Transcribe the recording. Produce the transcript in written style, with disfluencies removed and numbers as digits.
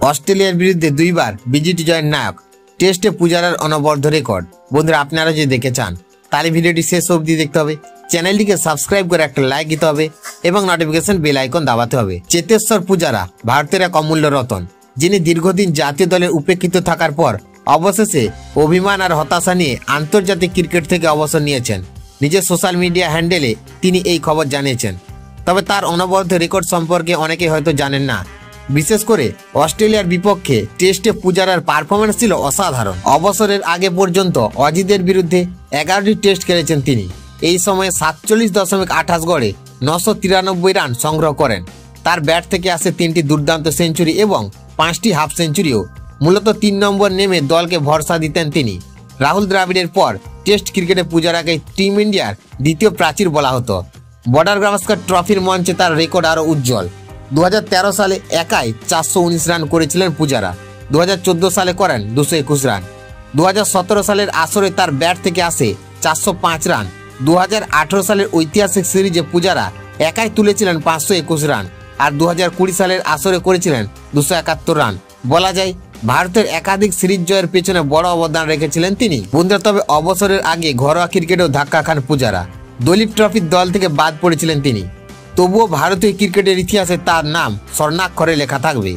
অস্ট্রেলিয়ার বিরুদ্ধে 2 বার বিজিটি জয়ের নায়ক, টেস্টে পূজারার অনবদ্য রেকর্ড। বন্ধুরা, আপনারা যদি দেখতে চান তাহলে ভিডিওটি শেষ অবধি দেখতে হবে, চ্যানেলটিকে সাবস্ক্রাইব করে একটা লাইক দিতে হবে এবং নোটিফিকেশন বেল আইকন দাবাতে হবে। চেতেশ্বর পূজারা ভারতের এক অমূল্য রতন, যিনি দীর্ঘদিন জাতীয় দলে উপেক্ষিত থাকার পর অবশেষে অভিমান আর হতাশা নিয়ে আন্তর্জাতিক ক্রিকেট থেকে অবসর নিয়েছেন। নিজের সোশ্যাল মিডিয়া হ্যান্ডেলে তিনি এই খবর জানিয়েছেন। তবে তার অনবদ্য রেকর্ড সম্পর্কে অনেকে হয়তো জানেন না। বিশেষ করে অস্ট্রেলিয়ার বিপক্ষে টেস্টে পূজারার পারফরমেন্স ছিল অসাধারণ। অবসরের আগে পর্যন্ত অজিদের বিরুদ্ধে 11টি টেস্ট খেলেছেন তিনি। এই সময়ে 47.28 গড়ে 993 রান সংগ্রহ করেন। তার ব্যাট থেকে আসে 3টি দুর্দান্ত সেঞ্চুরি এবং 5টি হাফ সেঞ্চুরিও। মূলত 3 নম্বর নেমে দলকে ভরসা দিতেন তিনি। রাহুল দ্রাবিড়ের পর টেস্ট ক্রিকেটে পূজারাকে টিম ইন্ডিয়ার দ্বিতীয় প্রাচীর বলা হতো। বর্ডার গাভাস্কার ট্রফির মঞ্চে তার রেকর্ড আরও উজ্জ্বল। 2013 সালে একাই 419 রান করেছিলেন পূজারা। 2014 সালে করেন 221 রান। 2017 সালের আসরে তার ব্যাট থেকে আসে 405 রান। 2018 সালের ঐতিহাসিক সিরিজে পূজারা একাই তুলেছিলেন 521 রান, আর 2020 সালের আসরে করেছিলেন 271 রান। বলা যায় ভারতের একাধিক সিরিজ জয়ের পেছনে বড় অবদান রেখেছিলেন তিনি। বন্ধুরা, তবে অবসরের আগে ঘরোয়া ক্রিকেটেও ধাক্কা খান পূজারা। দলীপ ট্রফির দল থেকে বাদ পড়েছিলেন তিনি। তবুও ভারতীয় ক্রিকেটের ইতিহাসে তার নাম স্বর্ণাক্ষরে লেখা থাকবে।